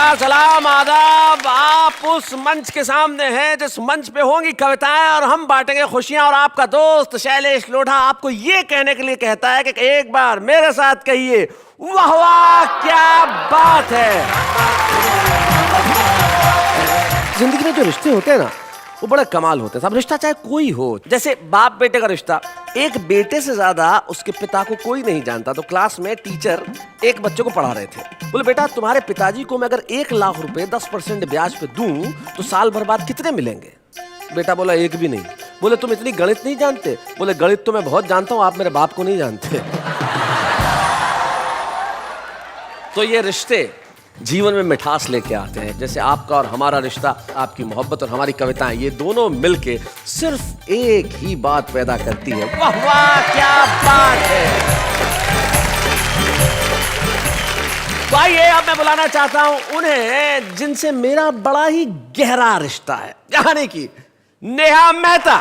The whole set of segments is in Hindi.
नमस्कार, सलाम, आदाब। आप उस मंच के सामने हैं जिस मंच पे होंगी कविताएं और हम बांटेंगे खुशियां। और आपका दोस्त शैलेश लोढ़ा आपको ये कहने के लिए कहता है कि एक बार मेरे साथ कहिए, वाह वाह क्या बात है। जिंदगी में जो रिश्ते होते हैं ना, वो बड़ा कमाल होते हैं। सब रिश्ता चाहे कोई हो, जैसे बाप बेटे का रिश्ता, एक बेटे से ज्यादा उसके पिता को कोई नहीं जानता। तो क्लास में टीचर एक बच्चे को पढ़ा रहे थे, बोले बेटा तुम्हारे पिताजी को मैं अगर 1 लाख रुपए 10% ब्याज पे दूं तो साल भर बाद कितने मिलेंगे? बेटा बोला एक भी नहीं। बोले तुम इतनी गणित नहीं जानते? बोले गणित तो मैं बहुत जानता हूं, आप मेरे बाप को नहीं जानते। तो ये रिश्ते जीवन में मिठास लेके आते हैं, जैसे आपका और हमारा रिश्ता, आपकी मोहब्बत और हमारी कविताएं, ये दोनों मिलके सिर्फ एक ही बात पैदा करती है, वाह वाह क्या बात है। तो आइए अब मैं बुलाना चाहता हूं उन्हें जिनसे मेरा बड़ा ही गहरा रिश्ता है, यानी कि नेहा मेहता।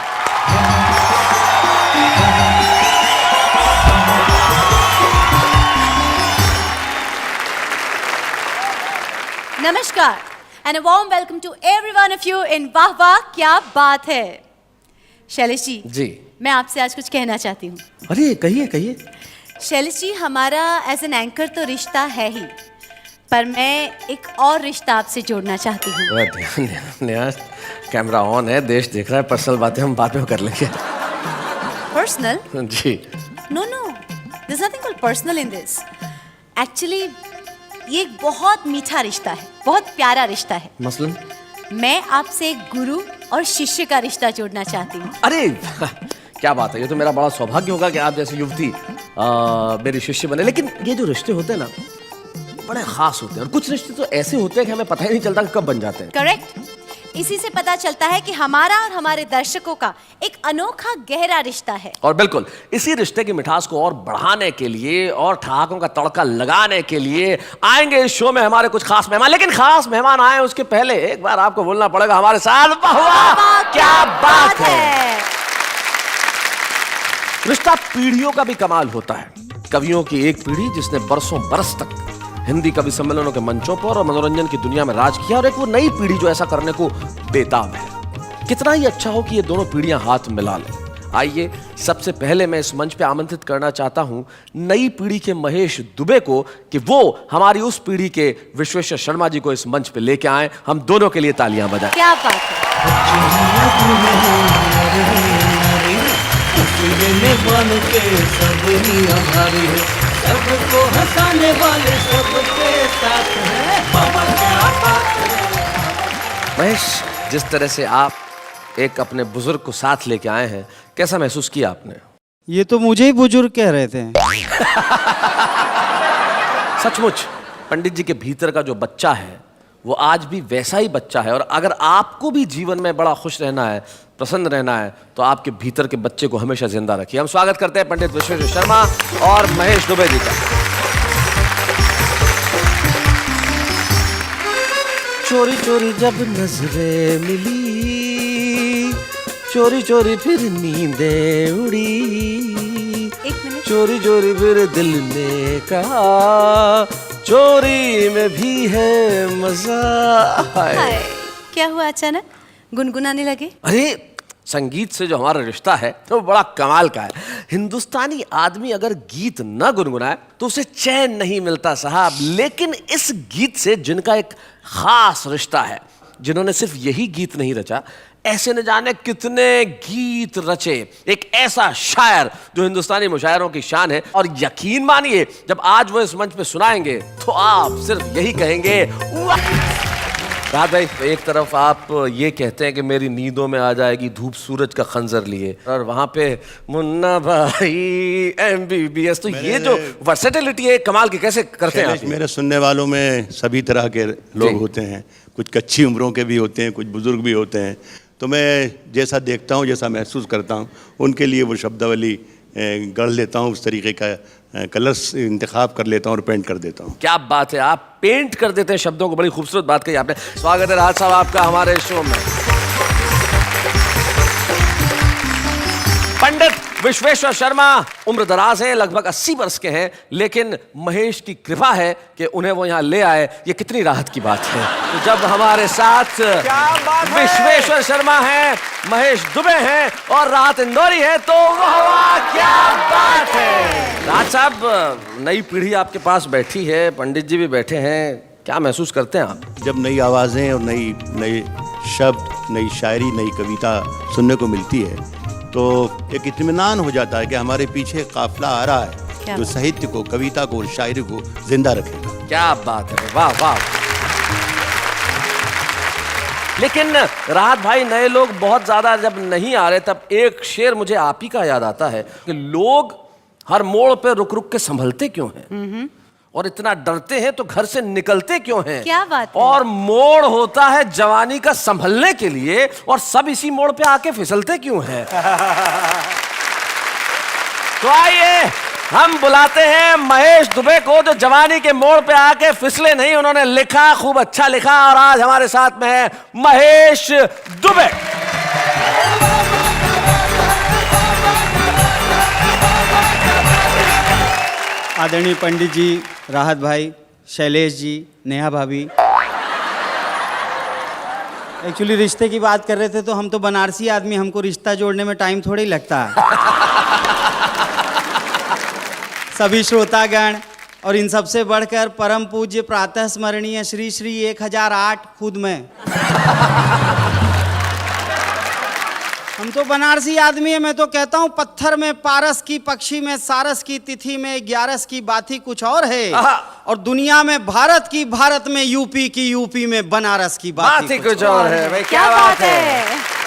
नमस्कार and a warm welcome to every one of you in वाह वाह क्या बात है। शैलेश जी, मैं आपसे आज कुछ कहना चाहती हूँ। अरे कहिए कहिए। शैलेश जी, हमारा एज एन एंकर तो रिश्ता है ही, पर मैं एक और रिश्ता आपसे जोड़ना चाहती हूँ। नेहा, कैमरा ऑन है, देश देख रहा है, पर्सनल बातें हम बाद में कर लेंगे। पर्सनल? जी। No no, there is nothing called personal in this. Actually ये एक बहुत मीठा रिश्ता है, बहुत प्यारा रिश्ता है। मसलन? मैं आपसे एक गुरु और शिष्य का रिश्ता जोड़ना चाहती हूँ। अरे क्या बात है, ये तो मेरा बड़ा सौभाग्य होगा कि आप जैसी युवती मेरी शिष्य बने। लेकिन ये जो रिश्ते होते हैं ना, बड़े खास होते हैं, और कुछ रिश्ते तो ऐसे होते हैं कि हमें पता ही नहीं चलता कि कब बन जाते हैं। करेक्ट। इसी से पता चलता है कि हमारा और हमारे दर्शकों का एक अनोखा गहरा रिश्ता है। और बिल्कुल इसी रिश्ते की मिठास को और बढ़ाने के लिए और ठहाकों का तड़का लगाने के लिए आएंगे इस शो में हमारे कुछ खास मेहमान। लेकिन खास मेहमान आए उसके पहले एक बार आपको बोलना पड़ेगा हमारे साथ, वाह वाह क्या बात है। रिश्ता पीढ़ियों का भी कमाल होता है। कवियों की एक पीढ़ी जिसने बरसों बरस तक हिंदी कवि सम्मेलनों के मंचों पर और मनोरंजन की दुनिया में राज किया, और एक वो नई पीढ़ी जो ऐसा करने को बेताब है। कितना ही अच्छा हो कि ये दोनों पीढ़ियां हाथ मिला लें। आइए सबसे पहले मैं इस मंच पे आमंत्रित करना चाहता हूं नई पीढ़ी के महेश दुबे को कि वो हमारी उस पीढ़ी के विश्वेश्वर शर्मा जी को इस मंच पे लेके आए। हम दोनों के लिए तालियां बजाएं। क्या बात है। सबको हंसाने वाले सबके साथ हैं। महेश, जिस तरह से आप एक अपने बुजुर्ग को साथ लेके आए हैं, कैसा महसूस किया आपने? ये तो मुझे ही बुजुर्ग कह रहे थे। सचमुच पंडित जी के भीतर का जो बच्चा है वो आज भी वैसा ही बच्चा है। और अगर आपको भी जीवन में बड़ा खुश रहना है, प्रसन्न रहना है, तो आपके भीतर के बच्चे को हमेशा जिंदा रखिए। हम स्वागत करते हैं पंडित विश्वेश्वर शर्मा और महेश दुबे जी का। चोरी चोरी जब नजरें मिली, चोरी चोरी फिर नींदें उड़ी, एक मिनट। चोरी चोरी फिर दिल ने कहा चोरी में भी है मजा। हाय, क्या हुआ अचानक गुनगुनाने लगे? अरे संगीत से जो हमारा रिश्ता है तो बड़ा कमाल का है। हिंदुस्तानी आदमी अगर गीत न गुनगुनाए तो उसे चैन नहीं मिलता साहब। लेकिन इस गीत से जिनका एक खास रिश्ता है, जिन्होंने सिर्फ यही गीत नहीं रचा, ऐसे न जाने कितने गीत रचे, एक ऐसा शायर जो हिंदुस्तानी मुशायरों की शान है। और यकीन मानिए जब आज वो इस मंच पे सुनाएंगे तो आप सिर्फ यही कहेंगे वाह। राहत भाई, एक तरफ आप ये कहते हैं कि मेरी नींदों में आ जाएगी धूप सूरज का खंजर लिए, और वहां पे मुन्ना भाई MBBS, तो ये जो वर्सेटिलिटी है कमाल की, कैसे करते हैं आप? मेरे सुनने वालों में सभी तरह के लोग होते हैं, कुछ कच्ची उम्रों के भी होते हैं, कुछ बुजुर्ग भी होते हैं। तो मैं जैसा देखता हूँ, जैसा महसूस करता हूँ, उनके लिए वो शब्दावली गढ़ लेता हूँ, उस तरीके का कलर्स इंतखाब कर लेता हूँ और पेंट कर देता हूँ। क्या बात है, आप पेंट कर देते हैं शब्दों को, बड़ी खूबसूरत बात कही आपने। स्वागत है राहत साहब आपका हमारे शो में। पंडित विश्वेश्वर शर्मा उम्र दराज है, लगभग 80 वर्ष के हैं, लेकिन महेश की कृपा है कि उन्हें वो यहाँ ले आए। ये कितनी राहत की बात है। तो जब हमारे साथ विश्वेश्वर शर्मा हैं, महेश दुबे हैं और राहत इंदौरी है, तो वाह क्या बात है। राज साहब, नई पीढ़ी आपके पास बैठी है, पंडित जी भी बैठे हैं, क्या महसूस करते हैं आप? जब नई आवाज़ें और नए शब्द, नई शायरी, नई कविता सुनने को मिलती है तो एक इत्मीनान हो जाता है कि हमारे पीछे काफिला आ रहा है जो साहित्य को, कविता को, शायरी को जिंदा रखेगा। क्या बात है, वाह वाह। लेकिन राहत भाई, नए लोग बहुत ज्यादा जब नहीं आ रहे, तब एक शेर मुझे आप ही का याद आता है कि लोग हर मोड़ पे रुक रुक के संभलते क्यों हैं और इतना डरते हैं तो घर से निकलते क्यों हैं? क्या बात है? और मोड़ होता है जवानी का संभलने के लिए, और सब इसी मोड़ पे आके फिसलते क्यों हैं? तो आइए हम बुलाते हैं महेश दुबे को, जो जवानी के मोड़ पे आके फिसले नहीं, उन्होंने लिखा, खूब अच्छा लिखा, और आज हमारे साथ में है महेश दुबे। आदरणीय पंडित जी, राहत भाई, शैलेश जी, नेहा भाभी। एक्चुअली रिश्ते की बात कर रहे थे तो हम तो बनारसी आदमी, हमको रिश्ता जोड़ने में टाइम थोड़ी लगता है। सभी श्रोतागण और इन सबसे बढ़कर परम पूज्य प्रातः स्मरणीय श्री श्री 1008 खुद में। हम तो बनारसी आदमी है, मैं तो कहता हूँ पत्थर में पारस की, पक्षी में सारस की, तिथि में 11 की बात ही कुछ और है, और दुनिया में भारत की, भारत में यूपी की, यूपी में बनारस की बात ही कुछ और है। भाई क्या बात है।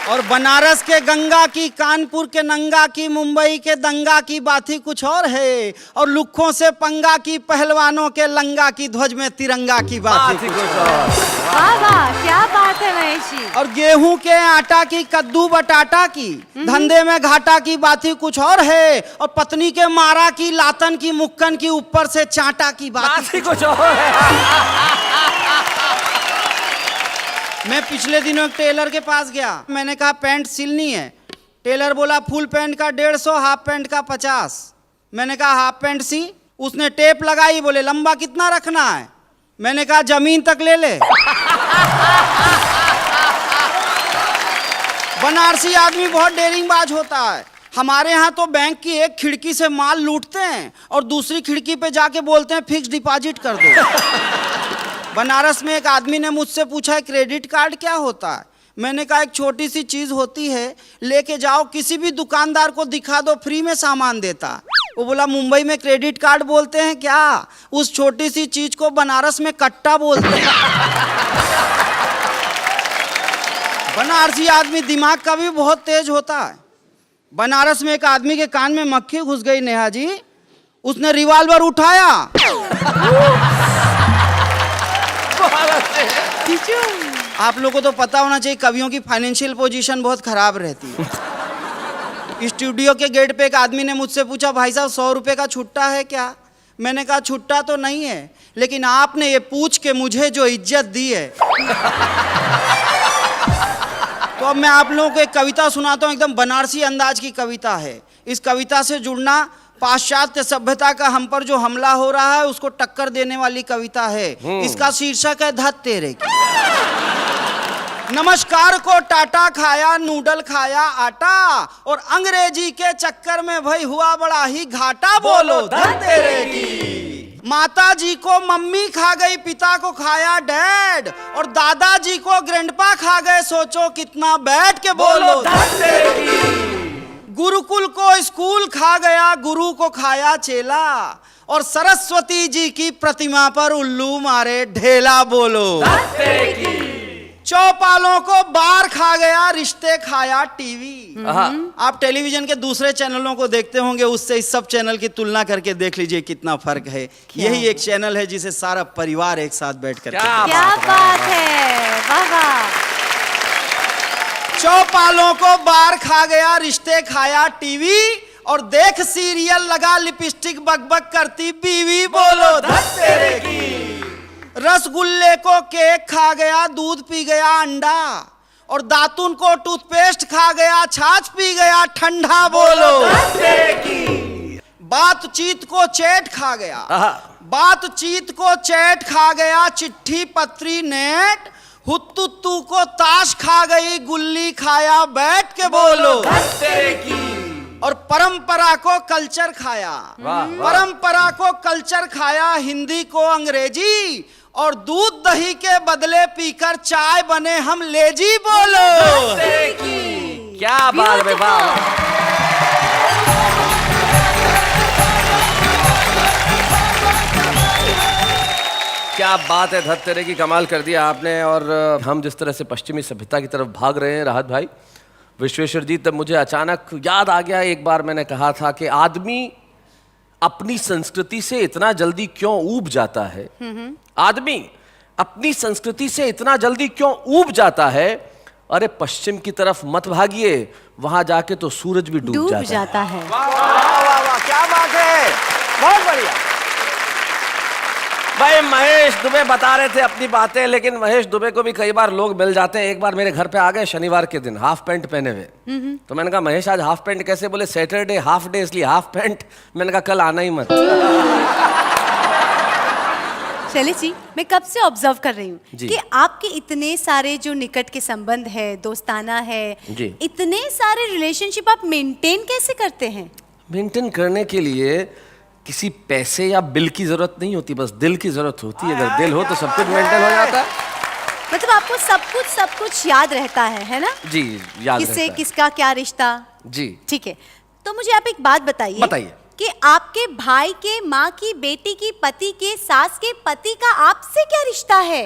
और बनारस के गंगा की, कानपुर के नंगा की, मुंबई के दंगा की बात ही कुछ और है, और लुक्खों से पंगा की, पहलवानों के लंगा की, ध्वज में तिरंगा की बात ही कुछ और। वाह वाह, क्या बात है महेश जी। और गेहूं के आटा की, कद्दू बटाटा की, धंधे में घाटा की बात ही कुछ और है, और पत्नी के मारा की, लातन की, मुक्कन की, ऊपर से चाटा की बात ही कुछ और है। मैं पिछले दिनों एक टेलर के पास गया, मैंने कहा पैंट सिलनी है। टेलर बोला फुल पैंट का 150, हाफ पैंट का 50। मैंने कहा हाफ पैंट सी। उसने टेप लगाई, बोले लंबा कितना रखना है? मैंने कहा जमीन तक ले ले। बनारसी आदमी बहुत डेरिंगबाज होता है। हमारे यहाँ तो बैंक की एक खिड़की से माल लूटते हैं और दूसरी खिड़की पे जाके बोलते हैं फिक्स डिपॉजिट कर दो। बनारस में एक आदमी ने मुझसे पूछा क्रेडिट कार्ड क्या होता है? मैंने कहा एक छोटी सी चीज होती है, लेके जाओ किसी भी दुकानदार को दिखा दो, फ्री में सामान देता। वो बोला मुंबई में क्रेडिट कार्ड बोलते हैं क्या? उस छोटी सी चीज को बनारस में कट्टा बोलते हैं। बनारसी आदमी दिमाग का भी बहुत तेज होता है। बनारस में एक आदमी के कान में मक्खी घुस गई नेहा जी, उसने रिवॉल्वर उठाया, आप लोगों को तो पता होना चाहिए कवियों की फाइनेंशियल पोजीशन बहुत खराब रहती है। स्टूडियो के गेट पे एक आदमी ने मुझसे पूछा भाई साहब 100 रुपए का छुट्टा है क्या? मैंने कहा छुट्टा तो नहीं है, लेकिन आपने ये पूछ के मुझे जो इज्जत दी है। तो अब मैं आप लोगों को एक कविता सुनाता हूँ, एकदम बनारसी अंदाज की कविता है। इस कविता से जुड़ना, पाश्चात्य सभ्यता का हम पर जो हमला हो रहा है उसको टक्कर देने वाली कविता है। इसका शीर्षक है धत तेरे की। नमस्कार को टाटा खाया, नूडल खाया आटा, और अंग्रेजी के चक्कर में भाई हुआ बड़ा ही घाटा, बोलो धत तेरे की। माता जी को मम्मी खा गई, पिता को खाया डैड, और दादाजी को ग्रैंडपा खा गए, सोचो कितना बैठ के बोलो धत तेरे की। गुरुकुल को स्कूल खा गया, गुरु को खाया चेला, और सरस्वती जी की प्रतिमा पर उल्लू मारे ढेला, बोलो धत तेरे की। चौपालों को बार खा गया, रिश्ते खाया टीवी। आप टेलीविजन के दूसरे चैनलों को देखते होंगे, उससे इस सब चैनल की तुलना करके देख लीजिए कितना फर्क है। यही एक चैनल है जिसे सारा परिवार एक साथ बैठकर क्या बात है, वाह वाह। चौपालों को बार खा गया, रिश्ते खाया टीवी, और देख सीरियल लगा लिपस्टिक बकबक करती बीवी, बोलो धत तेरे की। रसगुल्ले को केक खा गया, दूध पी गया अंडा, और दातुन को टूथपेस्ट खा गया, छाछ पी गया, ठंडा बोलो। बातचीत को चैट खा गया, बातचीत को चैट खा गया, चिट्ठी पत्री नेट, हुत्तुत्तू को ताश खा गई, गुल्ली खाया बैठ के बोलो। और परंपरा को कल्चर खाया, परंपरा को कल्चर खाया, हिंदी को अंग्रेजी, और दूध दही के बदले पीकर चाय बने हम लेजी बोलो। क्या बात है, वाह। क्या बात है, धत तेरे की, कमाल कर दिया आपने। और हम जिस तरह से पश्चिमी सभ्यता की तरफ भाग रहे हैं राहत भाई, विश्वेश्वर जी, तब मुझे अचानक याद आ गया, एक बार मैंने कहा था कि आदमी अपनी संस्कृति से इतना जल्दी क्यों ऊब जाता है, आदमी अपनी संस्कृति से इतना जल्दी क्यों ऊब जाता है। अरे पश्चिम की तरफ मत भागिए, वहां जाके तो सूरज भी डूब जाता है। वाह वाह वाह, क्या बात है, बहुत बढ़िया। भाई महेश दुबे बता रहे थे अपनी बातें, लेकिन महेश दुबे को भी कई बार लोग मिल जाते हैं। एक बार मेरे घर पे आ गए शनिवार के दिन हाफ पैंट पहने हुए, तो मैंने कहा महेश आज हाफ पैंट कैसे? बोले सैटरडे हाफ डे इसलिए हाफ पैंट। मैंने कहा कल आना ही मत। चलिए जी, मैं कब से ऑब्जर्व कर रही हूँ जी। कि आपके इतने सारे जो निकट के संबंध है, दोस्ताना है जी। इतने सारे रिलेशनशिप आप मेंटेन कैसे करते हैं? मेंटेन करने के लिए किसी पैसे या बिल की जरूरत नहीं होती, बस दिल की जरूरत होती है। अगर दिल हो तो सब कुछ मेंटेन हो जाता है। मतलब आपको सब कुछ याद रहता है ना? जी, याद किससे रहता है। किसका क्या रिश्ता। जी ठीक है, तो मुझे आप एक बात बताइए कि आपके भाई के माँ की बेटी की पति के सास के पति का आपसे क्या रिश्ता है?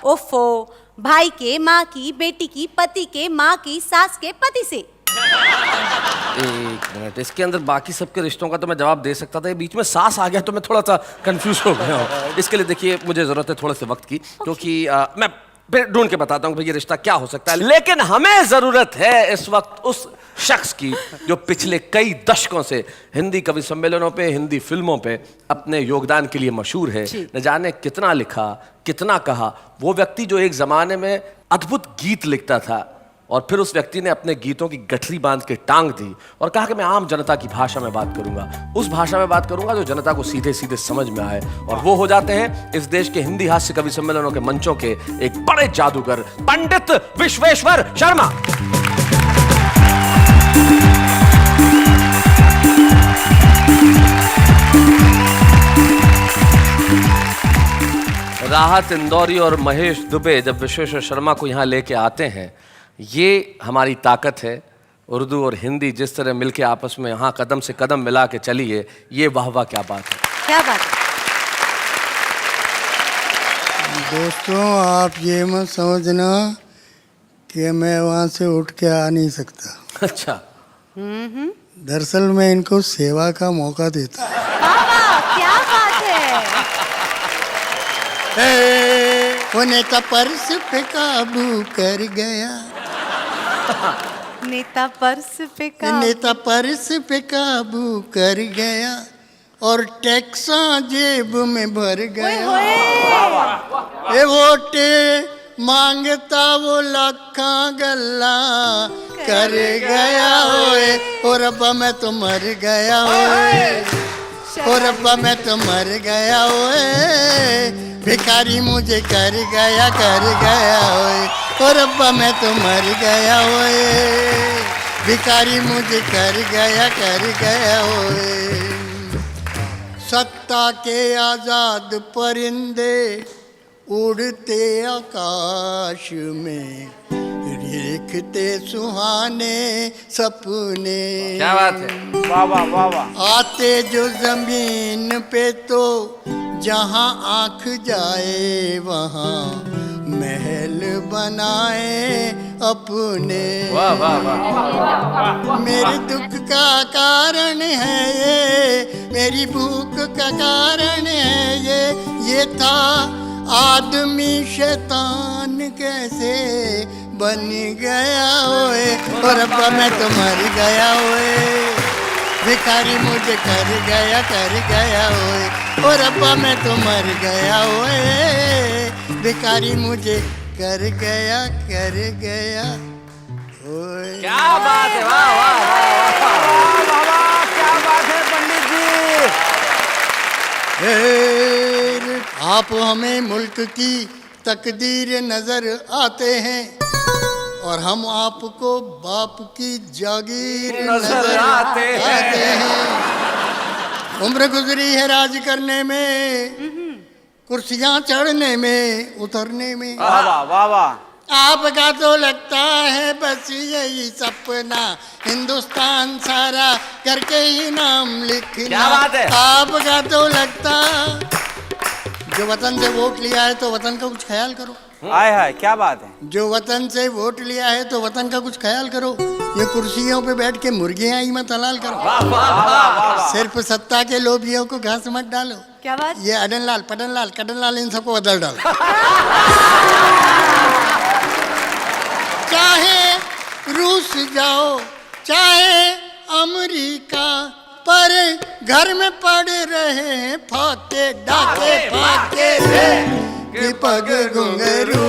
ओफो, भाई के माँ की बेटी की पति के माँ की सास के पति से। एक मिनट, इसके अंदर बाकी सबके रिश्तों का तो मैं जवाब दे सकता था, ये बीच में सास आ गया तो मैं थोड़ा सा कंफ्यूज हो गया हूँ। इसके लिए देखिए मुझे जरूरत है थोड़े से वक्त की, क्योंकि मैं फिर ढूंढ के बताता हूँ कि ये रिश्ता क्या हो सकता है। लेकिन हमें जरूरत है इस वक्त उस शख्स की जो पिछले कई दशकों से हिंदी कवि सम्मेलनों पे, हिंदी फिल्मों पे अपने योगदान के लिए मशहूर है। न जाने कितना लिखा, कितना कहा। वो व्यक्ति जो एक जमाने में अद्भुत गीत लिखता था और फिर उस व्यक्ति ने अपने गीतों की गठरी बांध के टांग दी और कहा कि मैं आम जनता की भाषा में बात करूंगा, उस भाषा में बात करूंगा जो जनता को सीधे सीधे समझ में आए। और वो हो जाते हैं इस देश के हिंदी हास्य कवि सम्मेलनों के मंचों के एक बड़े जादूगर, पंडित विश्वेश्वर शर्मा। राहत इंदौरी और महेश दुबे जब विश्वेश्वर शर्मा को यहाँ लेके आते हैं, ये हमारी ताकत है। उर्दू और हिंदी जिस तरह मिलके आपस में यहाँ कदम से कदम मिला के चली है, ये वाह वाह क्या बात है, क्या बात है। दोस्तों, आप ये मत समझना कि मैं वहाँ से उठ के आ नहीं सकता। अच्छा, दरअसल मैं इनको सेवा का मौका देता हूँ। वाह, क्या बात है। वो नेता पर्स पे काबू कर गया, नेता पर्स पे नेता पर्स पे काबू कर गया और टैक्सा जेब में भर गया। ए वोटे मांगता वो लाखा गल्ला कर गया ओए, और रब्बा मैं तो मर गया ओए, और रब्बा मैं तो मर गया ओए, भिखारी मुझे कर गया ओए, और रब्बा मैं तो मर गया ओए, भिखारी मुझे कर गया ओए। सत्ता के आजाद परिंदे उड़ते आकाश में, लिखते सुहाने सपने। क्या बात है, वाह वाह वाह वाह। आते जो जमीन पे तो जहाँ आँख जाए वहाँ महल बनाए अपने। वाह वाह वाह। मेरे दुख का कारण है ये, मेरी भूख का कारण है ये था आदमी शैतान कैसे बन गया ओए, और रब्बा मैं तो मर गया ओए, भिखारी मुझे कर गया ओए, और रब्बा मैं तो मर गया ओए, भिखारी मुझे कर गया ओए। क्या बात है, वाह वाह वाह वाह, क्या बात है पंडित जी। आप हमें मुल्क की तकदीर नजर आते हैं और हम आपको बाप की जागीर नजर आते हैं। उम्र गुजरी है राज करने में, कुर्सियां चढ़ने में, उतरने में। वाह वाह वाह। आपका तो लगता है बस यही सपना, हिंदुस्तान सारा करके ही नाम लिखना। क्या बात है। आपका तो लगता, जो वतन से वोट लिया है तो वतन का कुछ ख्याल करो। हाय हाय, क्या बात है। जो वतन से वोट लिया है तो वतन का कुछ ख्याल करो। ये कुर्सियों पे बैठ के मुर्गियां ही मत हलाल करो। सिर्फ सत्ता के लोभियों को घास मत डालो। क्या बात। ये अडनलाल, पडनलाल, कडनलाल, इन सबको बदल डालो। चाहे रूस जाओ, चाहे अमेरिका, पर घर में पड़ रहे हैं फाके डाके फाके रे कि पग घुंघरू।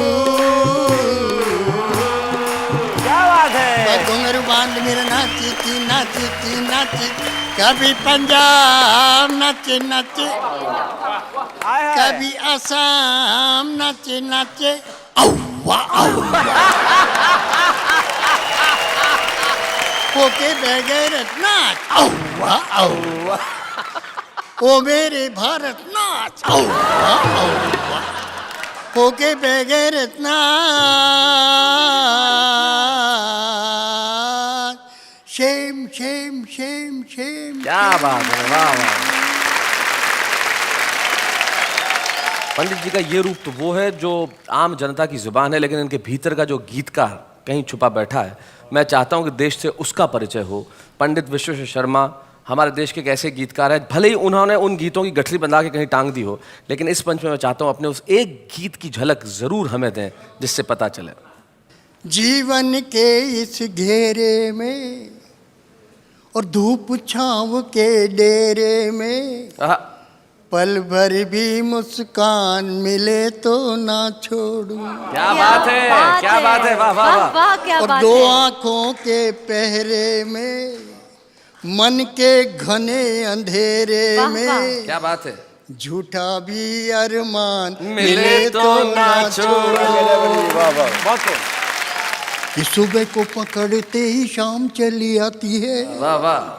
क्या बात है। घुंघरू बांध मेरे नाची नाची नाची, कभी पंजाब नाचे नाचे, हाय हाय। कभी असम नाचे नाचे। औवा औवा होके बगैर नाच। औवा औवा ओ मेरे भारत नाच। औवा औवा होके बगैर नाच। Shem Shem Shem Shem. क्या बात है, वाह वाह। पंडित जी का ये रूप तो वो है जो आम जनता की जुबान है, लेकिन इनके भीतर का जो गीतकार कहीं छुपा बैठा है। मैं चाहता हूं कि देश से उसका परिचय हो। पंडित विश्वेश्वर शर्मा हमारे देश के एक ऐसे गीतकार हैं, भले ही उन्होंने उन गीतों की गठरी बंधा के कहीं टांग दी हो, लेकिन इस पंच में मैं चाहता हूं अपने उस एक गीत की झलक जरूर हमें दें जिससे पता चले। जीवन के इस घेरे में और धूप छांव के डेरे में, पल भर भी मुस्कान मिले तो ना छोड़ूं। क्या बात है, क्या बात है, वाह वाह वाह। क्या और बात दो है। आंखों के पहरे में, मन के घने अंधेरे वाह, में, वाह। क्या बात है। झूठा भी अरमान मिले तो ना छोड़ो। बहुत खूब। कि सुबह को पकड़ते ही शाम चली आती है। वाह वाह।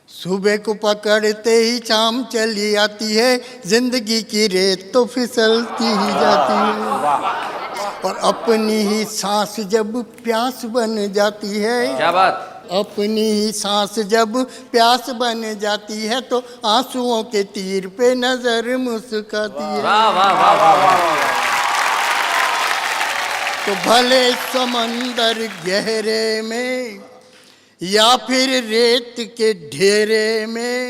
सुबह को पकड़ते ही शाम चली आती है, जिंदगी की रेत तो फिसलती ही जाती है। और अपनी ही सांस जब प्यास बन जाती है, क्या बात। अपनी ही सांस जब प्यास बन जाती है तो आंसुओं के तीर पे नजर मुस्काती है। वाह वाह वाह वाह। तो भले समंदर गहरे में या फिर रेत के ढेरे में,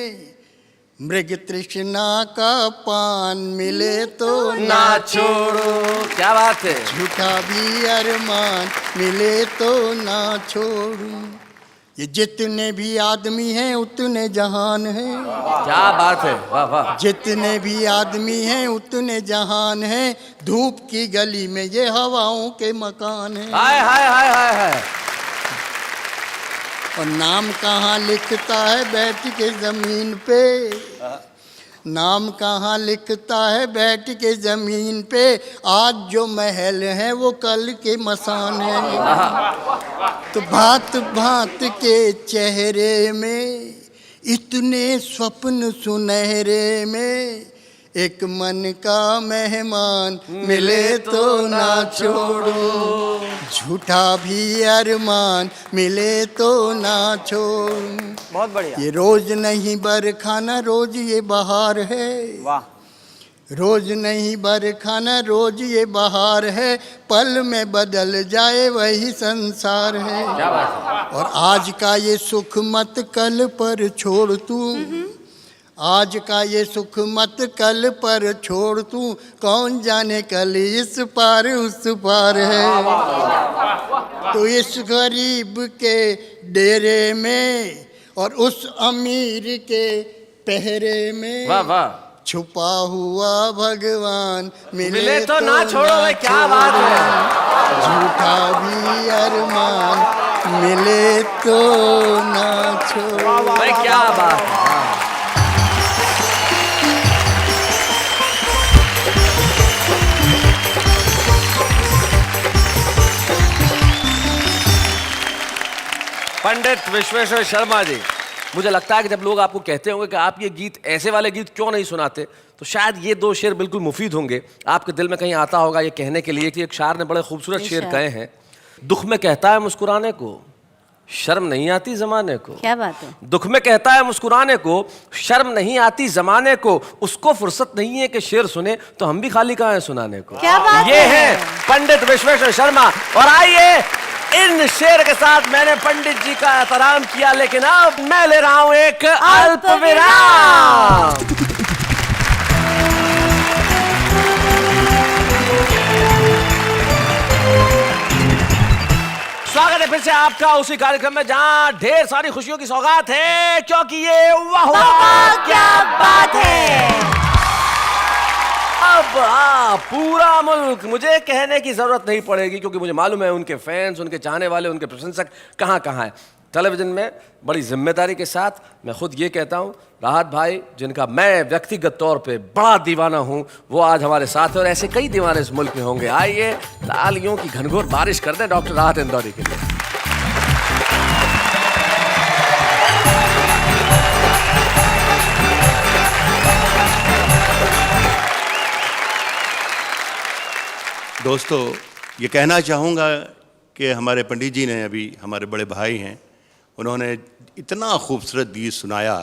मृग तृष्णा का पान मिले तो ना छोड़ो। क्या बात है। झूठा भी अरमान मिले तो ना छोड़ूं। ये जितने भी आदमी हैं उतने जहान हैं। क्या बात है, वाह वाह। जितने भी आदमी हैं उतने जहान हैं, धूप की गली में ये हवाओं के मकान हैं। हाय हाय हाय हाय हाय। और नाम कहाँ लिखता है बैठ के जमीन पे, नाम कहाँ लिखता है बैठ के जमीन पे, आज जो महल है वो कल के मसान है। तो भांत भांत के चेहरे में, इतने स्वप्न सुनहरे में, एक मन का मेहमान मिले तो ना छोड़ो। झूठा भी अरमान मिले तो ना छोड़ो। बहुत बढ़िया। ये रोज नहीं बरखाना रोज ये बहार है। वाह। रोज नहीं बरखाना रोज ये बहार है, पल में बदल जाए वही संसार है। क्या बात है। और आज का ये सुख मत कल पर छोड़ तू, आज का ये सुख मत कल पर छोड़ तू, कौन जाने कल इस पार उस पार है। तो इस गरीब के डेरे में और उस अमीर के पहरे में, वाह वाह। छुपा हुआ भगवान मिले तो ना छोड़ो भाई, क्या बात है। झूठा भी अरमान मिले तो ना छोड़ो। भाई क्या बात है। पंडित विश्वेश्वर शर्मा जी, मुझे लगता है कि जब लोग आपको कहते होंगे कि आप ये गीत, ऐसे वाले गीत क्यों नहीं सुनाते, तो शायद ये दो शेर बिल्कुल मुफीद होंगे। आपके दिल में कहीं आता होगा ये कहने के लिए कि एक शायर ने बड़े खूबसूरत शेर कहे हैं, दुख में कहता है मुस्कुराने को, शर्म नहीं आती जमाने को। क्या बात है। दुख में कहता है मुस्कुराने को, शर्म नहीं आती जमाने को, उसको फुर्सत नहीं है कि शेर सुने, तो हम भी खाली कहाँ हैं सुनाने को। क्या बात ये है। है पंडित विश्वेश्वर शर्मा। और आइए, इन शेर के साथ मैंने पंडित जी का एहतराम किया, लेकिन अब मैं ले रहा हूं एक अल्प विराम। स्वागत है फिर से आपका उसी कार्यक्रम में जहां ढेर सारी खुशियों की सौगात है, क्योंकि ये वाह वाह क्या बात है। अब पूरा मुल्क, मुझे कहने की जरूरत नहीं पड़ेगी क्योंकि मुझे मालूम है उनके फैंस, उनके चाहने वाले, उनके प्रशंसक कहाँ कहाँ हैं। टेलीविजन में बड़ी जिम्मेदारी के साथ मैं खुद ये कहता हूँ, राहत भाई, जिनका मैं व्यक्तिगत तौर पे बड़ा दीवाना हूँ, वो आज हमारे साथ है और ऐसे कई दीवाने इस मुल्क में होंगे। आइए तालियों की घनघोर बारिश कर दें डॉक्टर राहत इंदौरी के लिए। दोस्तों, ये कहना चाहूँगा कि हमारे पंडित जी ने, अभी हमारे बड़े भाई हैं, उन्होंने इतना खूबसूरत गीत सुनाया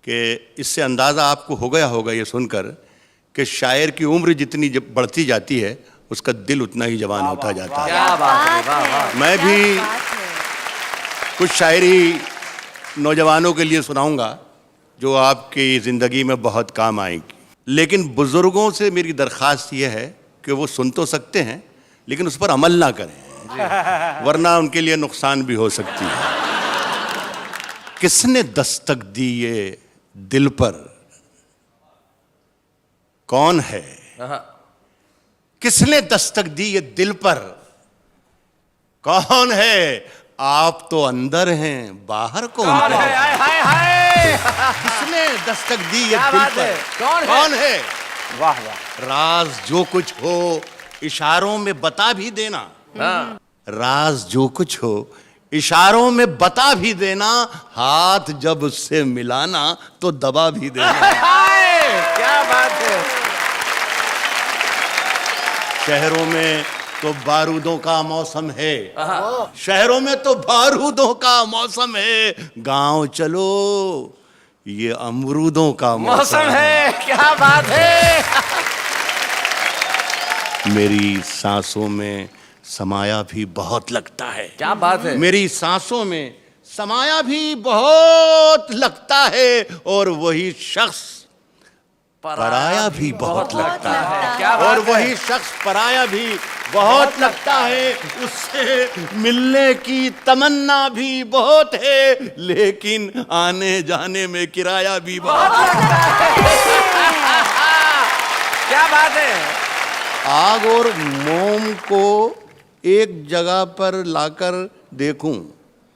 कि इससे अंदाज़ा आपको हो गया होगा ये सुनकर कि शायर की उम्र जितनी जब बढ़ती जाती है, उसका दिल उतना ही जवान होता जाता है। क्या बात है, वाह वाह। मैं भी कुछ शायरी नौजवानों के लिए सुनाऊंगा जो आपकी ज़िंदगी में बहुत काम आएगी, लेकिन बुज़ुर्गों से मेरी दरख्वास्त ये है कि वो सुन तो सकते हैं लेकिन उस पर अमल ना करें, वरना उनके लिए नुकसान भी हो सकती है। किसने दस्तक दी ये दिल पर, कौन है? किसने दस्तक दी ये दिल पर, कौन है? आप तो अंदर हैं, बाहर कौन है? किसने दस्तक दी ये दिल पर, कौन है? वाह वाह। राज जो कुछ हो इशारों में बता भी देना, राज जो कुछ हो इशारों में बता भी देना, हाथ जब उससे मिलाना तो दबा भी देना। क्या बात है। शहरों में तो बारूदों का मौसम है, शहरों में तो बारूदों का मौसम है, गांव चलो ये अमरूदों का मौसम है। क्या बात है। मेरी सांसों में समाया भी बहुत लगता है। क्या बात है। मेरी सांसों में समाया भी बहुत लगता है, और वही शख्स पराया भी बहुत लगता है। क्या बात और है। वही शख्स पराया भी बहुत लगता है, उससे मिलने की तमन्ना भी बहुत है, लेकिन आने जाने में किराया भी बहुत लगता है। क्या बात है। आग और मोम को एक जगह पर लाकर देखूं।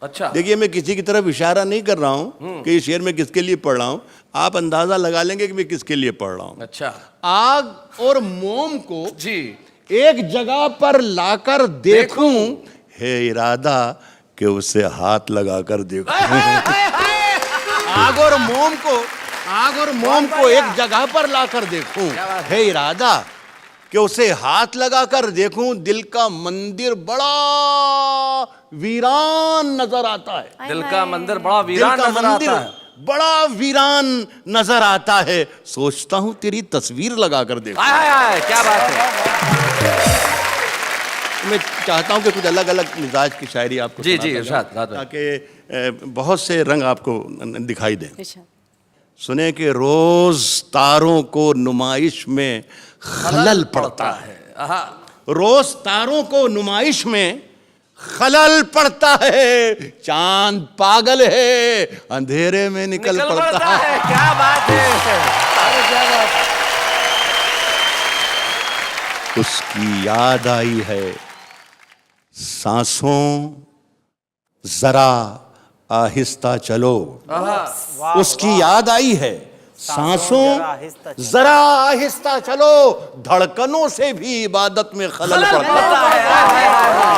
अच्छा, देखिए, मैं किसी की तरफ इशारा नहीं कर रहा हूं कि ये शेर मैं किसके लिए पढ़ रहा हूं, आप अंदाजा लगा लेंगे कि मैं किसके लिए पढ़ रहा हूं। अच्छा। आग और मोम को जी एक जगह पर लाकर देखूं, है इरादा कि उसे हाथ लगाकर देखूं। आग और मोम को एक जगह पर लाकर देखूं, है इरादा कि उसे हाथ लगाकर देखूं। दिल का मंदिर बड़ा वीरान नजर आता है। दिल का मंदिर बड़ा वीरान दिल का नजर मंदिर आता है। बड़ा वीरान नजर आता है, सोचता हूं तेरी तस्वीर लगाकर देखूं। हाय हाय हाय, क्या बात है। मैं चाहता हूं कि कुछ अलग अलग मिजाज की शायरी आपको जी, सुनाता जी, जाऊं, इरशाद, रात में। ताकि बहुत से रंग आपको दिखाई दें। सुने कि रोज तारों को नुमाइश में खलल पड़ता है। रोज तारों को नुमाइश में खलल पड़ता है, चांद पागल है, अंधेरे में निकल पड़ता है। क्या बात है, अरे क्या बात। उसकी याद आई है, सांसों जरा आहिस्ता चलो। उसकी याद आई है, सांसों जरा आहिस्ता चलो, धड़कनों से भी इबादत में खलल पड़ता है।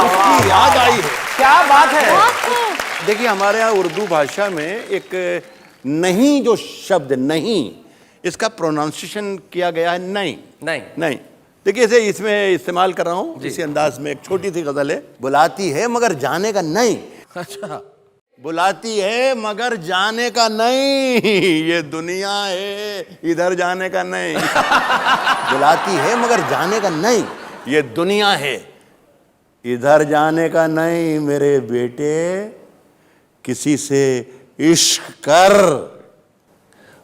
उसकी याद आई है। क्या बात है। देखिए हमारे यहाँ उर्दू भाषा में एक नहीं जो शब्द नहीं, इसका प्रोनाउंसिएशन किया गया है नहीं नहीं नहीं। देखिए इसे इसमें इस्तेमाल कर रहा हूँ इसी अंदाज में। एक छोटी सी गजल है, बुलाती है मगर जाने का नहीं। अच्छा, बुलाती है मगर जाने का नहीं, ये दुनिया है इधर जाने का नहीं। बुलाती है मगर जाने का नहीं, ये दुनिया है इधर जाने का नहीं। मेरे बेटे किसी से इश्क कर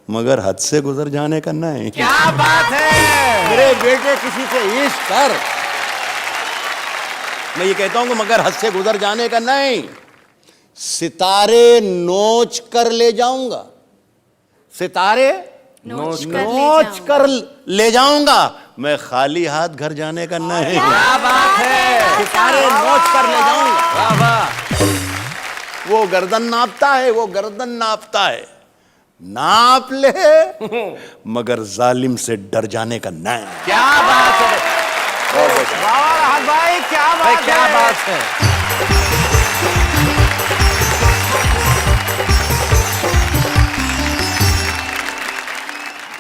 मगर हद से गुजर जाने का नहीं। क्या बात है। मेरे बेटे किसी से इश्क कर, मैं ये कहता हूं कि मगर हद से गुजर जाने का नहीं। सितारे नोच कर ले जाऊंगा, सितारे नोच नोच कर ले जाऊंगा, मैं खाली हाथ घर जाने का नहीं। क्या बात है। सितारे नोच कर ले जाऊंगा। वाह वाह। वो गर्दन नापता है, वो गर्दन नापता है, नाप ले मगर जालिम से डर जाने का नहीं। क्या बात है भाई, क्या भाई, बात क्या है। बात है।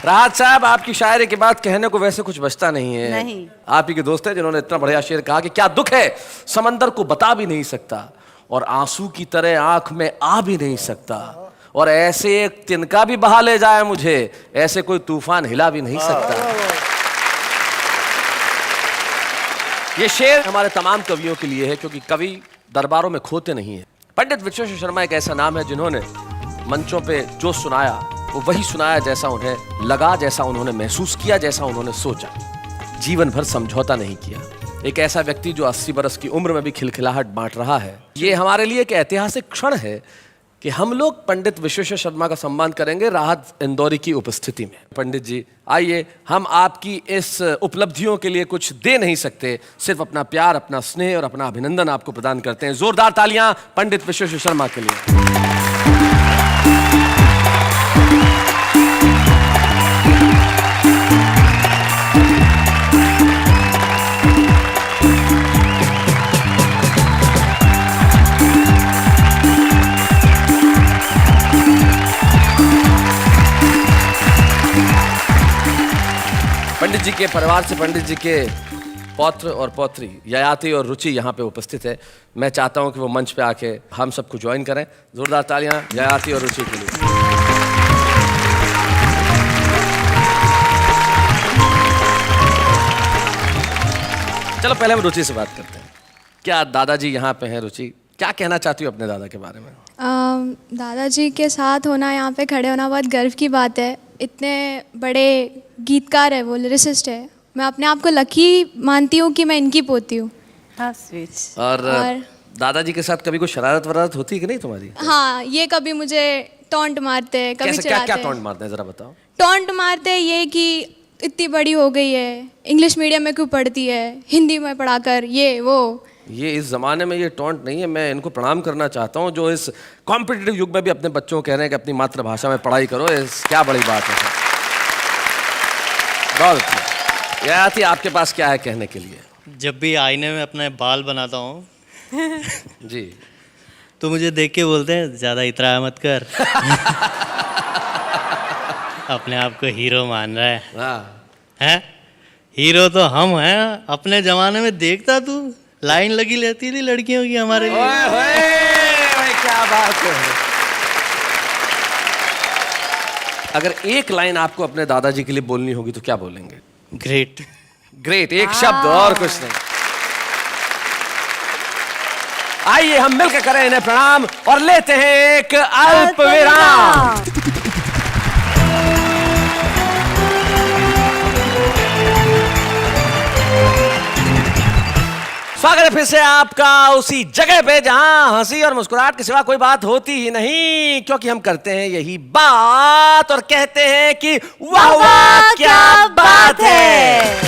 राहत साहब, आपकी शायरी के बाद कहने को वैसे कुछ बचता नहीं है। नहीं। आप ही के दोस्त हैं जिन्होंने इतना बढ़िया शेर कहा कि क्या दुख है समंदर को बता भी नहीं सकता, और आंसू की तरह आंख में आ भी नहीं सकता, और ऐसे एक तिनका भी बहा ले जाए मुझे, ऐसे कोई तूफान हिला भी नहीं सकता। ये शेर हमारे तमाम कवियों के लिए है, क्योंकि कवि दरबारों में खोते नहीं है। पंडित विश्वेश्वर शर्मा एक ऐसा नाम है जिन्होंने मंचों पे जो सुनाया वो वही सुनाया जैसा उन्हें लगा, जैसा उन्होंने महसूस किया, जैसा उन्होंने सोचा। जीवन भर समझौता नहीं किया। एक ऐसा व्यक्ति जो 80 बरस की उम्र में भी खिलखिलाहट बांट रहा है। ये हमारे लिए एक ऐतिहासिक क्षण है कि हम लोग पंडित विश्वेश्वर शर्मा का सम्मान करेंगे राहत इंदौरी की उपस्थिति में। पंडित जी आइए, हम आपकी इस उपलब्धियों के लिए कुछ दे नहीं सकते, सिर्फ अपना प्यार, अपना स्नेह और अपना अभिनंदन आपको प्रदान करते हैं। जोरदार तालियां पंडित विश्वेश्वर शर्मा के लिए। पंडित जी के परिवार से पंडित जी के पौत्र और पौत्री ययाति और रुचि यहाँ पे उपस्थित है। मैं चाहता हूँ कि वो मंच पे आके हम सबको ज्वाइन करें। जोरदार तालियां ययाति और रुचि के लिए। चलो पहले हम रुचि से बात करते हैं। क्या दादाजी यहाँ पे हैं? रुचि, क्या कहना चाहती हो अपने दादा के बारे में? दादाजी के साथ होना, यहाँ पे खड़े होना बहुत गर्व की बात है। इतने बड़े गीतकार है, वो लिरिसिस्ट है। मैं अपने आप को लकी मानती हूँ कि मैं इनकी पोती हूँ। हाँ, स्वीट। और दादाजी के साथ कभी कोई शरारत वरारत होती है कि नहीं तुम्हारी? हाँ, ये कभी मुझे टॉन्ट मारते हैं, कभी कैसे, क्या क्या चिढ़ाते टॉन्ट हैं। मारते हैं जरा बताओ। टॉन्ट मारते हैं ये कि इतनी बड़ी हो गई है, इंग्लिश मीडियम में क्यों पढ़ती है, हिंदी में पढ़ाकर, ये वो। ये इस जमाने में ये टॉन्ट नहीं है। मैं इनको प्रणाम करना चाहता हूँ जो इस कॉम्पिटिटिव युग में भी अपने बच्चों को कह रहे हैं कि अपनी मातृभाषा में पढ़ाई करो। क्या बड़ी बात है। बहुत अच्छी। ययाति, आपके पास क्या है कहने के लिए? जब भी आईने में अपने बाल बनाता हूँ जी, तो मुझे देख के बोलते हैं ज़्यादा इतरा मत कर। अपने आप को हीरो मान रहा है। हाँ। हैं? हीरो तो हम हैं। अपने ज़माने में देखता तू, लाइन लगी रहती थी लड़कियों की हमारे लिए। ओए होए, क्या बात है। अगर एक लाइन आपको अपने दादाजी के लिए बोलनी होगी तो क्या बोलेंगे? ग्रेट। ग्रेट, एक शब्द और कुछ नहीं। आइए हम मिलकर करें इन्हें प्रणाम और लेते हैं एक अल्प विराम। स्वागत है फिर से आपका उसी जगह पे जहां हंसी और मुस्कुराहट के सिवा कोई बात होती ही नहीं, क्योंकि हम करते हैं यही बात और कहते हैं कि वाह वाह क्या बात है।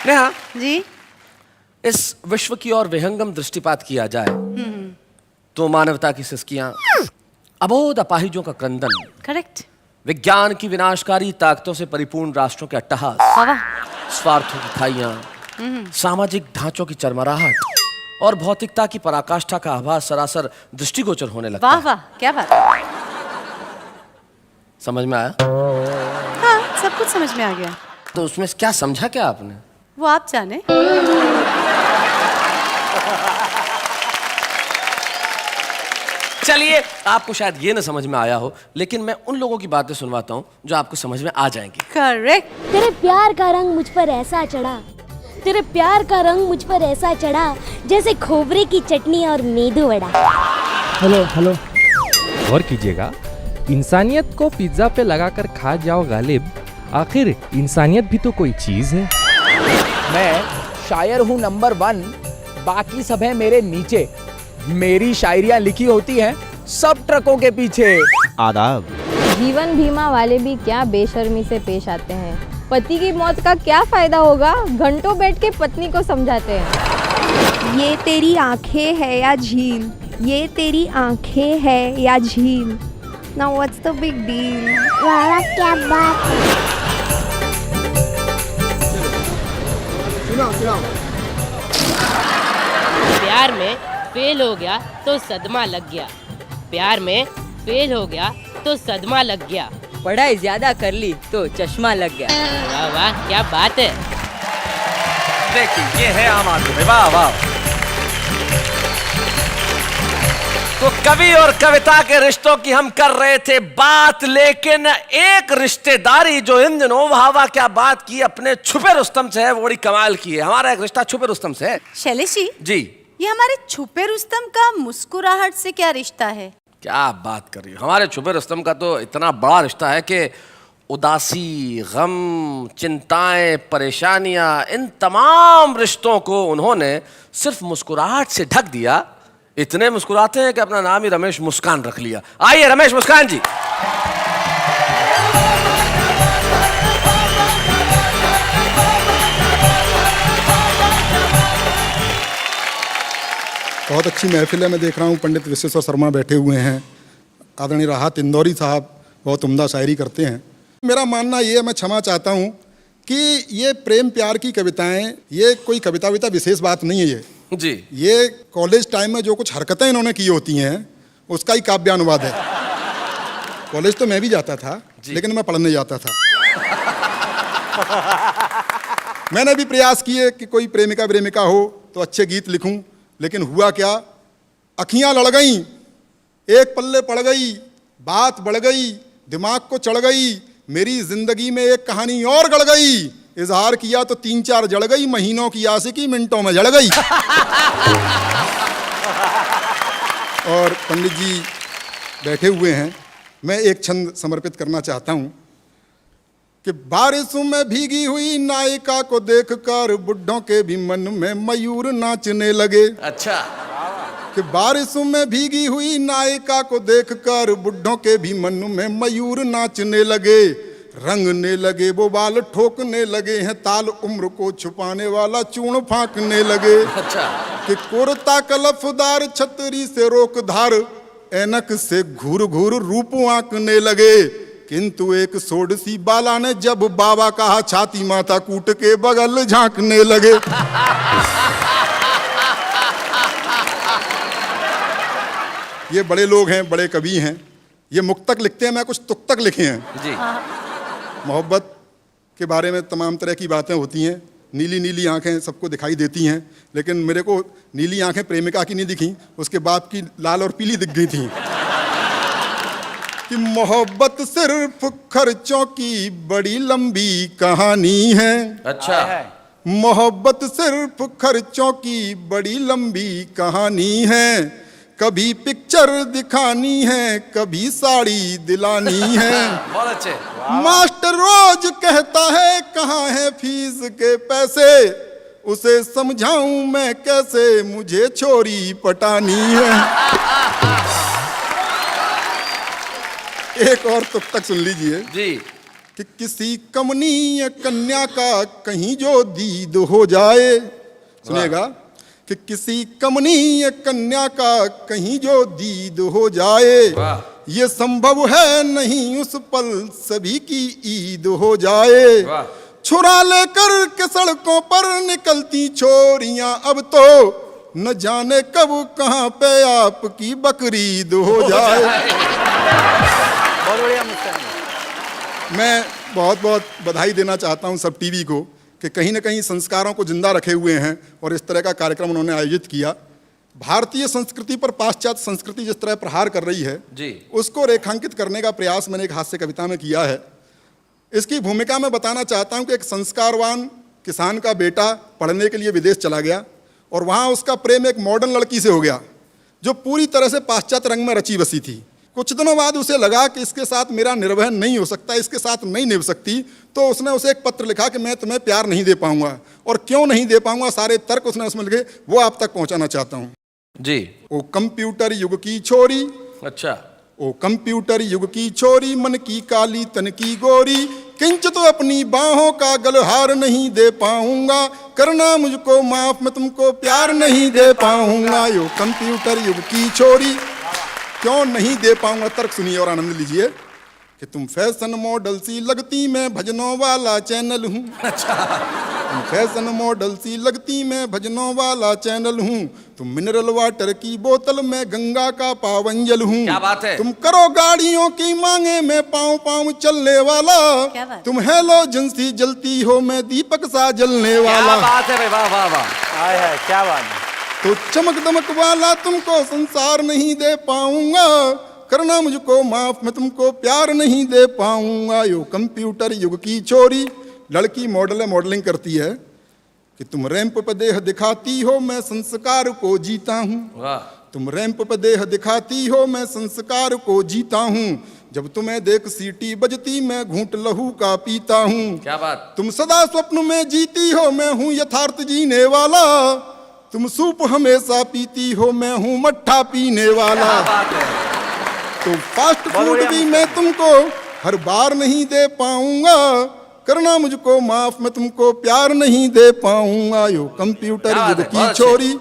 नेहा जी, इस विश्व की ओर विहंगम दृष्टिपात किया जाए तो मानवता की सिसकियां, अबोध अपाहिजों का क्रंदन, करेक्ट। विज्ञान की विनाशकारी ताकतों से परिपूर्ण राष्ट्रों के अट्टहास, स्वार्थों की खाइयां, सामाजिक ढांचों की चरमराहट और भौतिकता की पराकाष्ठा का आभास सरासर दृष्टिगोचर होने लगता वाह है। वाह क्या बात। समझ में आया? हाँ, सब कुछ समझ में आ गया। तो उसमें क्या समझा क्या आपने? वो आप जाने। चलिए, आपको शायद ये न समझ में आया हो, लेकिन मैं उन लोगों की बातें सुनवाता हूं जो आपको समझ में आ जाएंगी। करेक्ट। तेरे प्यार का रंग मुझ पर ऐसा चढ़ा, तेरे प्यार का रंग मुझ पर ऐसा चढ़ा जैसे खोबरे की चटनी और मेदू वड़ा। हेलो हेलो, गौर कीजिएगा, इंसानियत को पिज्जा पे लगाकर खा जाओ गालिब, आखिर इंसानियत भी तो कोई चीज है। मैं शायर हूँ नंबर 1, बाकी सब है मेरे नीचे। मेरी शायरियाँ लिखी होती हैं सब ट्रकों के पीछे। आदाब। जीवन बीमा वाले भी क्या बेशर्मी से पेश आते हैं। पति की मौत का क्या फायदा होगा, घंटों बैठ के पत्नी को समझाते हैं। ये तेरी आंखें है या झील, ये तेरी आंखें है या झील। Now what's the big deal. वाह क्या बात है। प्यार में फेल हो गया तो सदमा लग गया, प्यार में फेल हो गया तो सदमा लग गया। पढ़ाई ज्यादा कर ली तो चश्मा लग गया। वाह वाह क्या बात है। देखिए, ये है आम आदमी। वाह वाह। तो कवि और कविता के रिश्तों की हम कर रहे थे बात, लेकिन एक रिश्तेदारी जो इन दिनों वाह वाह क्या बात की अपने छुपे रुस्तम से है, वो बड़ी कमाल की है। हमारा एक रिश्ता छुपे रुस्तम से है। शैलेश जी, जी, ये हमारे छुपे रुस्तम का मुस्कुराहट से क्या रिश्ता है? क्या बात कर रही हो। हमारे छुपे रुस्तम का तो इतना बड़ा रिश्ता है कि उदासी, गम, चिंताएं, परेशानियां, इन तमाम रिश्तों को उन्होंने सिर्फ मुस्कुराहट से ढक दिया। इतने मुस्कुराते हैं कि अपना नाम ही रमेश मुस्कान रख लिया। आइए रमेश मुस्कान जी। बहुत अच्छी महफिल है। मैं देख रहा हूँ पंडित विश्वेश्वर शर्मा बैठे हुए हैं, आदरणीय राहत इंदौरी साहब बहुत उम्दा शायरी करते हैं। मेरा मानना ये है, मैं क्षमा चाहता हूँ कि ये प्रेम प्यार की कविताएं, ये कोई कविता विता विशेष बात नहीं है। ये कॉलेज टाइम में जो कुछ हरकतें इन्होंने की होती हैं उसका ही काव्यानुवाद है। कॉलेज तो मैं भी जाता था, लेकिन मैं पढ़ने जाता था। मैंने भी प्रयास किए कि कोई प्रेमिका प्रेमिका हो तो अच्छे गीत लिखूं, लेकिन हुआ क्या, अखियां लड़ गईं, एक पल्ले पड़ गई, बात बढ़ गई, दिमाग को चढ़ गई, मेरी जिंदगी में एक कहानी और गड़ गई। इजहार किया तो 3-4 जड़ गई, महीनों की आशिकी मिनटों में जड़ गई। और पंडित जी बैठे हुए हैं, मैं एक छंद समर्पित करना चाहता हूं कि बारिशों में भीगी हुई नायिका को देखकर बुढ़ों के भी मन में मयूर नाचने लगे। अच्छा। कि बारिशों में भीगी हुई नायिका को देखकर बुढ़ों के भी मन में मयूर नाचने लगे, रंगने लगे वो बाल ठोकने लगे हैं, ताल उम्र को छुपाने वाला चूर्ण फांकने लगे। अच्छा। कि कुर्ता कलफदार छतरी से रोक धार, ऐनक से घूर घूर रूप आंकने लगे, किंतु एक सोडसी बाला ने जब बाबा कहा छाती माथा कूट के बगल झांकने लगे। ये बड़े लोग हैं, बड़े कवि हैं, ये मुक्तक लिखते हैं, मैं कुछ तुक्तक लिखे हैं जी। मोहब्बत के बारे में तमाम तरह की बातें होती हैं। नीली नीली आंखें सबको दिखाई देती हैं, लेकिन मेरे को नीली आंखें प्रेमिका की नहीं दिखी, उसके बाप की लाल और पीली दिख गई थी। कि मोहब्बत सिर्फ खर्चों की बड़ी लंबी कहानी है। अच्छा। मोहब्बत सिर्फ खर्चों की बड़ी लंबी कहानी है, कभी पिक्चर दिखानी है, कभी साड़ी दिलानी है। बहुत अच्छे। मास्टर रोज कहता है कहाँ है फीस के पैसे, उसे समझाऊं मैं कैसे, मुझे छोरी पटानी है। एक और तुक तक सुन लीजिए जी। कि किसी कमनीय कन्या का कहीं जो दीद हो जाए, सुनिएगा, कि किसी कमनीय कन्या का कहीं जो दीद हो जाए, ये संभव है नहीं उस पल सभी की ईद हो जाए। छुरा लेकर के सड़कों पर निकलती छोरियां अब तो, न जाने कब कहां पे आपकी बकरीद हो जाए। बहुत बढ़िया मुस्कान। मैं बहुत बहुत बधाई देना चाहता हूं सब टीवी को कि कहीं ना कहीं संस्कारों को जिंदा रखे हुए हैं और इस तरह का कार्यक्रम उन्होंने आयोजित किया। भारतीय संस्कृति पर पाश्चात्य संस्कृति जिस तरह प्रहार कर रही है जी, उसको रेखांकित करने का प्रयास मैंने एक हास्य कविता में किया है। इसकी भूमिका में बताना चाहता हूं कि एक संस्कारवान किसान का बेटा पढ़ने के लिए विदेश चला गया और वहाँ उसका प्रेम एक मॉडर्न लड़की से हो गया जो पूरी तरह से पाश्चात्य रंग में रची बसी थी। कुछ दिनों बाद उसे लगा कि इसके साथ मेरा निर्वहन नहीं हो सकता, इसके साथ नहीं निभ सकती, तो उसने उसे एक पत्र लिखा कि मैं तुम्हें प्यार नहीं दे पाऊंगा, और क्यों नहीं दे पाऊंगा सारे तर्क उसने उसमें लिखे, वो आप तक पहुंचाना चाहता हूं जी। ओ कंप्यूटर युग की छोरी, अच्छा, ओ कंप्यूटर युग की छोरी, मन की काली तन की गोरी, किंच तो अपनी बाहों का गलहार नहीं दे पाऊंगा, करना मुझको माफ मैं तुमको प्यार नहीं दे पाऊंगा। यो कंप्यूटर युग की छोरी, क्यों नहीं दे पाऊंगा, तर्क सुनिए और आनंद लीजिए कि तुम फैशन मॉडल सी लगती, मैं भजनों वाला चैनल हूँ। तुम फैशन मॉडल सी लगती, मैं भजनों वाला चैनल हूँ। तुम मिनरल वाटर की बोतल, मैं गंगा का पावन जल हूँ। क्या बात है। तुम करो गाड़ियों की मांगे, मैं पाँव पाँव चलने वाला। क्या बात। तुम हेलोजन सी जलती हो, मैं दीपक सा जलने वाला। क्या बात है भाई, वाह वाह वाह। आय है, क्या बात है। तो चमक दमक वाला तुमको संसार नहीं दे पाऊंगा, करना मुझको माफ मैं तुमको प्यार नहीं दे पाऊंगा। यो कंप्यूटर युग की छोरी, लड़की मॉडल है, मॉडलिंग करती है कि तुम रैंप पर देह दिखाती हो, मैं संस्कार को जीता हूँ। तुम रैंप पर देह दिखाती हो, मैं संस्कार को जीता हूँ। जब तुम्हें देख सीटी बजती, मैं घूंट लहू का पीता हूँ। क्या बात। तुम सदा स्वप्न में जीती हो, मैं हूँ यथार्थ जीने वाला। तुम सूप हमेशा पीती हो, मैं हूँ मट्ठा पीने वाला। तो फास्ट फूड भी मैं तुमको हर बार नहीं दे पाऊंगा, करना मुझको माफ मैं तुमको प्यार नहीं दे पाऊंगा। यो कंप्यूटर युग की छोरी।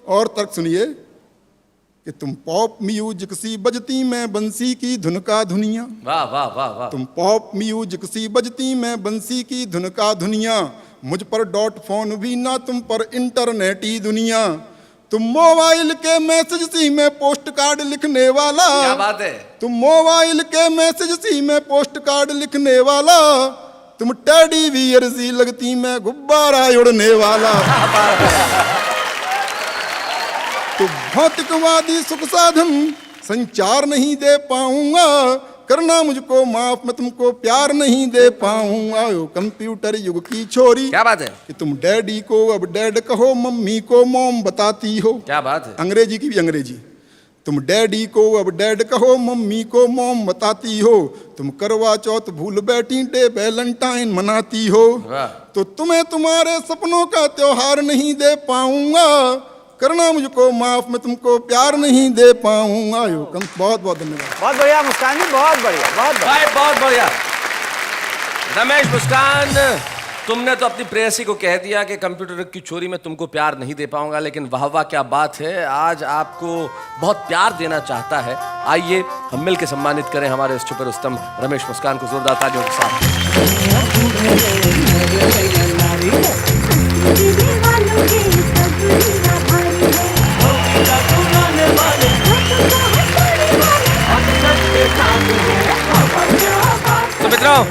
और तर्क सुनिए कि तुम पॉप म्यूजिक सी बजती, मैं बंसी की धुन का धुनिया। वाह वाह वाह वाह। तुम पॉप म्यूजिक सी बजती, मैं बंसी की धुन का धुनिया। मुझ पर डॉट फोन भी ना, तुम पर इंटरनेट ही दुनिया। तुम मोबाइल के मैसेज सी, मैं पोस्ट कार्ड लिखने वाला। क्या बात है। तुम मोबाइल के मैसेज सी, मैं पोस्ट कार्ड लिखने वाला। तुम टेडी बियर सी लगती, मैं गुब्बारा उड़ने वाला। तो भौतिकवादी सुख साधन संचार नहीं दे पाऊंगा, करना मुझको माफ मैं तुमको प्यार नहीं दे पाऊंगा। कंप्यूटर युग की छोरी। क्या बात है। कि तुम डैडी को अब डैड कहो, मम्मी को मॉम बताती हो। क्या बात है। अंग्रेजी की भी अंग्रेजी। तुम डैडी को अब डैड कहो, मम्मी को मॉम बताती हो। तुम करवा चौथ भूल बैठी, डे वैलेंटाइन मनाती हो। तो तुम्हें तुम्हारे सपनों का त्योहार नहीं दे पाऊंगा, करना मुझको माफ मैं तुमको प्यार नहीं दे पाऊंगा। बहुत बहुत धन्यवाद। बहुत बढ़िया मुस्कान जी, बहुत बढ़िया, बहुत बढ़िया। भाई बहुत बढ़िया। रमेश मुस्कान, तुमने तो अपनी प्रेयसी को कह दिया कि कंप्यूटर की छोरी में तुमको प्यार नहीं दे पाऊंगा, लेकिन वाह वाह क्या बात है, आज आपको बहुत प्यार देना चाहता है। आइए हम मिल के सम्मानित करें हमारे इस छुपे रुस्तम रमेश मुस्कान को जोरदार तालियों के साथ। तो मित्रों,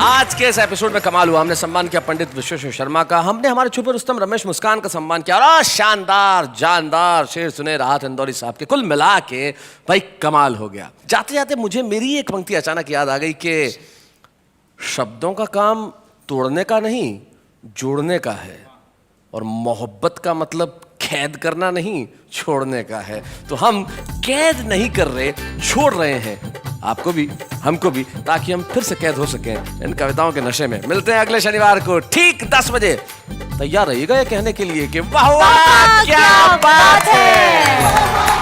आज के इस एपिसोड में कमाल हुआ। हमने सम्मान किया पंडित विश्वेश्वर शर्मा का, हमने हमारे छुपे रुस्तम रमेश मुस्कान का सम्मान किया, और शानदार जानदार शेर सुने राहत इंदौरी साहब के। कुल मिला के भाई कमाल हो गया। जाते जाते मुझे मेरी एक पंक्ति अचानक याद आ गई कि शब्दों का काम तोड़ने का नहीं, जोड़ने का है, और मोहब्बत का मतलब कैद करना नहीं, छोड़ने का है। तो हम कैद नहीं कर रहे, छोड़ रहे हैं आपको भी, हमको भी, ताकि हम फिर से कैद हो सकें इन कविताओं के नशे में। मिलते हैं अगले शनिवार को ठीक 10 बजे। तैयार रहिएगा ये कहने के लिए कि वाह वाह क्या बात है।